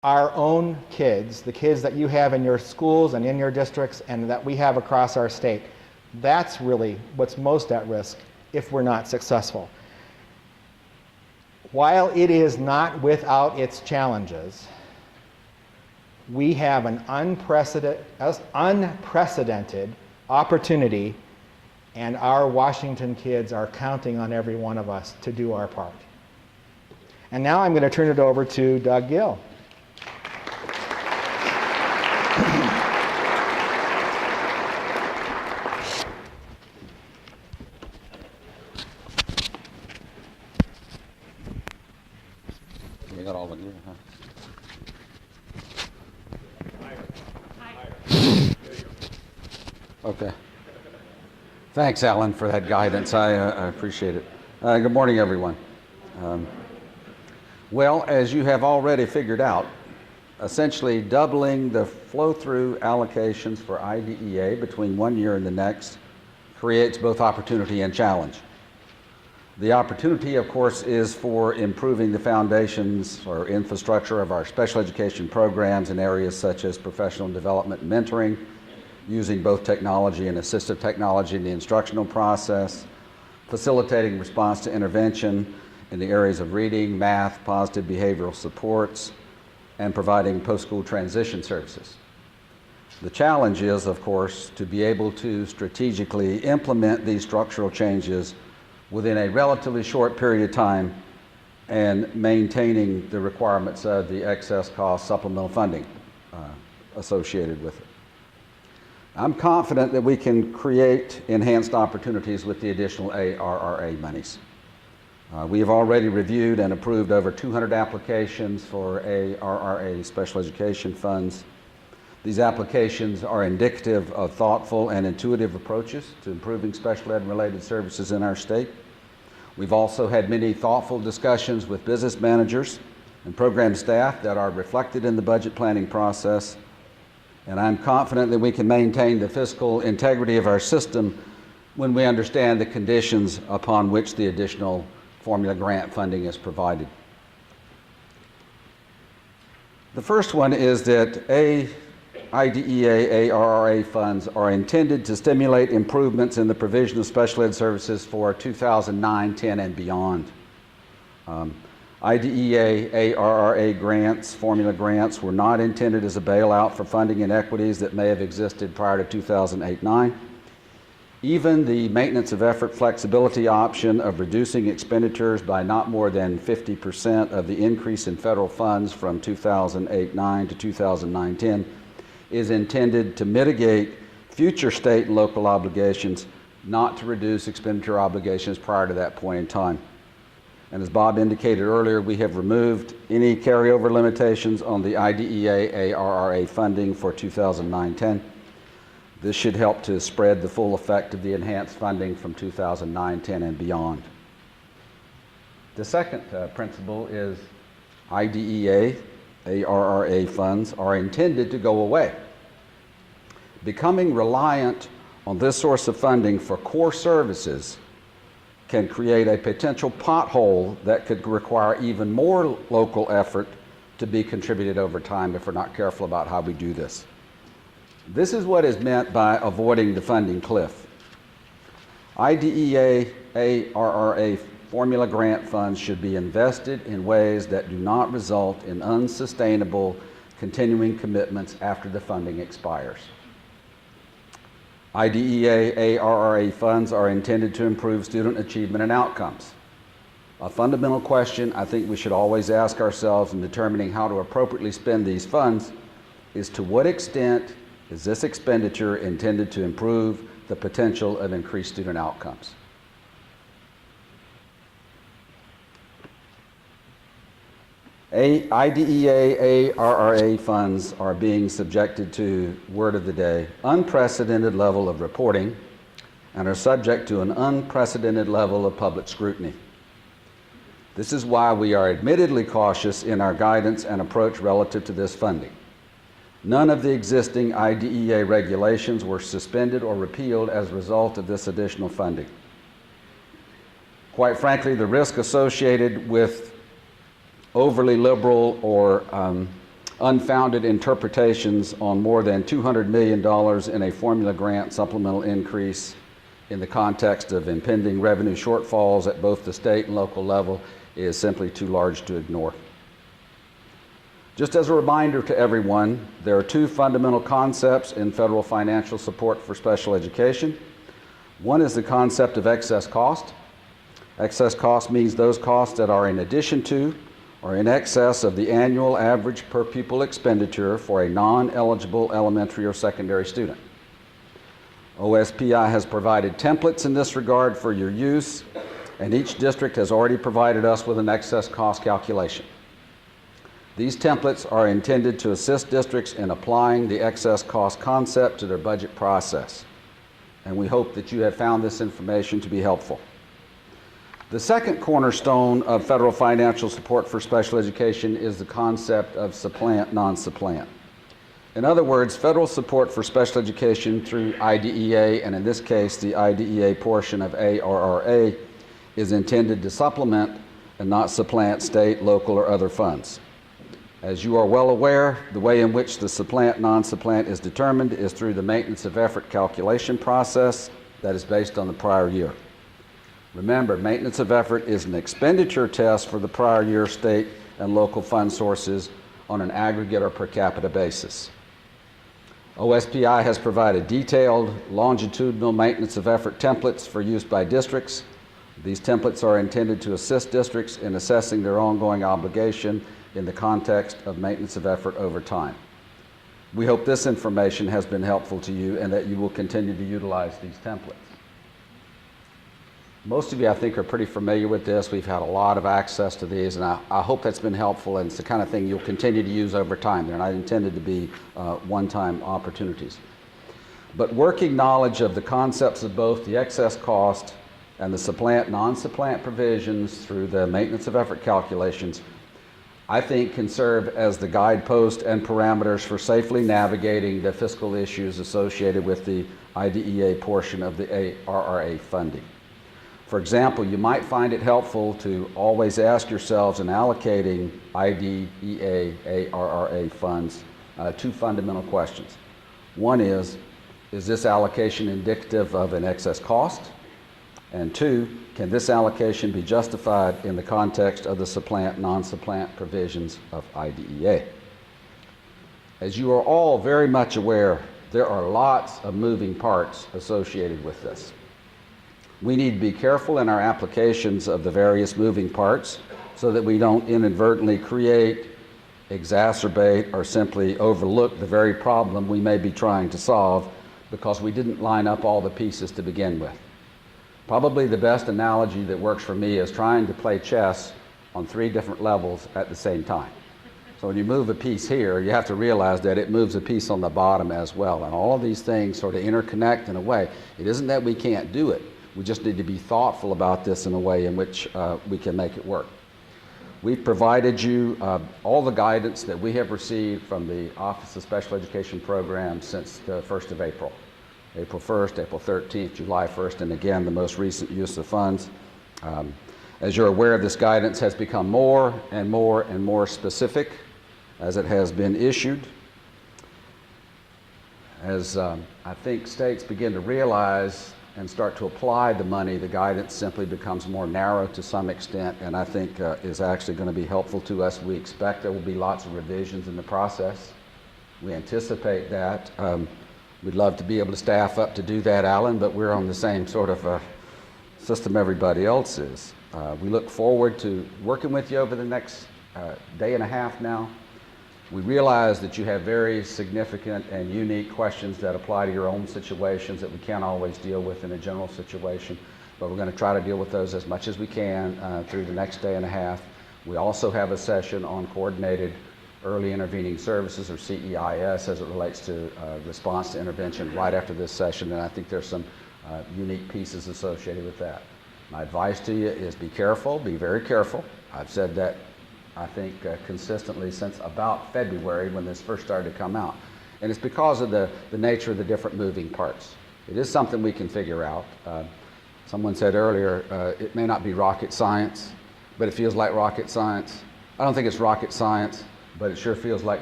our own kids, the kids that you have in your schools and in your districts and that we have across our state. That's really what's most at risk if we're not successful. While it is not without its challenges, we have an unprecedented opportunity, and our Washington kids are counting on every one of us to do our part. And now I'm going to turn it over to Doug Gill. We got all of you, huh? Okay. Thanks, Alan, for that guidance. I appreciate it. Good morning, everyone. Well, as you have already figured out, essentially doubling the flow-through allocations for IDEA between one year and the next creates both opportunity and challenge. The opportunity, of course, is for improving the foundations or infrastructure of our special education programs in areas such as professional development and mentoring, using both technology and assistive technology in the instructional process, facilitating response to intervention in the areas of reading, math, positive behavioral supports, and providing post-school transition services. The challenge is, of course, to be able to strategically implement these structural changes within a relatively short period of time and maintaining the requirements of the excess cost supplemental funding associated with it. I'm confident that we can create enhanced opportunities with the additional ARRA monies. We have already reviewed and approved over 200 applications for ARRA special education funds. These applications are indicative of thoughtful and intuitive approaches to improving special ed related services in our state. We've also had many thoughtful discussions with business managers and program staff that are reflected in the budget planning process. And I'm confident that we can maintain the fiscal integrity of our system when we understand the conditions upon which the additional formula grant funding is provided. The first one is that IDEA ARRA funds are intended to stimulate improvements in the provision of special ed services for 2009-10 and beyond. IDEA ARRA grants, formula grants, were not intended as a bailout for funding inequities that may have existed prior to 2008-9. Even the maintenance of effort flexibility option of reducing expenditures by not more than 50% of the increase in federal funds from 2008-9 to 2009-10 is intended to mitigate future state and local obligations, not to reduce expenditure obligations prior to that point in time. And as Bob indicated earlier, we have removed any carryover limitations on the IDEA ARRA funding for 2009-10. This should help to spread the full effect of the enhanced funding from 2009-10 and beyond. The second principle is IDEA ARRA funds are intended to go away. Becoming reliant on this source of funding for core services can create a potential pothole that could require even more local effort to be contributed over time if we're not careful about how we do this. This is what is meant by avoiding the funding cliff. IDEA ARRA formula grant funds should be invested in ways that do not result in unsustainable continuing commitments after the funding expires. IDEA ARRA funds are intended to improve student achievement and outcomes. A fundamental question I think we should always ask ourselves in determining how to appropriately spend these funds is, to what extent is this expenditure intended to improve the potential of increased student outcomes? IDEA ARRA funds are being subjected to, word of the day, unprecedented level of reporting and are subject to an unprecedented level of public scrutiny. This is why we are admittedly cautious in our guidance and approach relative to this funding. None of the existing IDEA regulations were suspended or repealed as a result of this additional funding. Quite frankly, the risk associated with overly liberal or unfounded interpretations on more than $200 million in a formula grant supplemental increase in the context of impending revenue shortfalls at both the state and local level is simply too large to ignore. Just as a reminder to everyone, there are two fundamental concepts in federal financial support for special education. One is the concept of excess cost. Excess cost means those costs that are in addition to or in excess of the annual average per pupil expenditure for a non-eligible elementary or secondary student. OSPI has provided templates in this regard for your use, and each district has already provided us with an excess cost calculation. These templates are intended to assist districts in applying the excess cost concept to their budget process, and we hope that you have found this information to be helpful. The second cornerstone of federal financial support for special education is the concept of supplant, non-supplant. In other words, federal support for special education through IDEA, and in this case, the IDEA portion of ARRA, is intended to supplement and not supplant state, local, or other funds. As you are well aware, the way in which the supplant, non-supplant is determined is through the maintenance of effort calculation process that is based on the prior year. Remember, maintenance of effort is an expenditure test for the prior year state and local fund sources on an aggregate or per capita basis. OSPI has provided detailed longitudinal maintenance of effort templates for use by districts. These templates are intended to assist districts in assessing their ongoing obligation in the context of maintenance of effort over time. We hope this information has been helpful to you and that you will continue to utilize these templates. Most of you, I think, are pretty familiar with this. We've had a lot of access to these, and I hope that's been helpful, and it's the kind of thing you'll continue to use over time. They're not intended to be one-time opportunities. But working knowledge of the concepts of both the excess cost and the supplant, non-supplant provisions through the maintenance of effort calculations, I think can serve as the guidepost and parameters for safely navigating the fiscal issues associated with the IDEA portion of the ARRA funding. For example, you might find it helpful to always ask yourselves in allocating IDEA, ARRA funds, two fundamental questions. One is this allocation indicative of an excess cost? And two, can this allocation be justified in the context of the supplant, non-supplant provisions of IDEA? As you are all very much aware, there are lots of moving parts associated with this. We need to be careful in our applications of the various moving parts so that we don't inadvertently create, exacerbate, or simply overlook the very problem we may be trying to solve because we didn't line up all the pieces to begin with. Probably the best analogy that works for me is trying to play chess on 3 different levels at the same time. So when you move a piece here, you have to realize that it moves a piece on the bottom as well. And all of these things sort of interconnect in a way. It isn't that we can't do it. We just need to be thoughtful about this in a way in which we can make it work. We've provided you all the guidance that we have received from the Office of Special Education Programs since the 1st of April. April 1st, April 13th, July 1st, and again, the most recent use of funds. As you're aware, this guidance has become more and more and more specific as it has been issued. As I think states begin to realize and start to apply the money, the guidance simply becomes more narrow to some extent, and I think is actually going to be helpful to us. We expect there will be lots of revisions in the process. We anticipate that. We'd love to be able to staff up to do that, Alan, but we're on the same sort of system everybody else is. We look forward to working with you over the next day and a half now. We realize that you have very significant and unique questions that apply to your own situations that we can't always deal with in a general situation, but we're going to try to deal with those as much as we can through the next day and a half. We also have a session on coordinated early intervening services, or CEIS, as it relates to response to intervention right after this session, and I think there's some unique pieces associated with that. My advice to you is be careful, be very careful. I've said that I think consistently since about February when this first started to come out. And it's because of the nature of the different moving parts. It is something we can figure out. Someone said earlier, it may not be rocket science, but it feels like rocket science. I don't think it's rocket science, but it sure feels like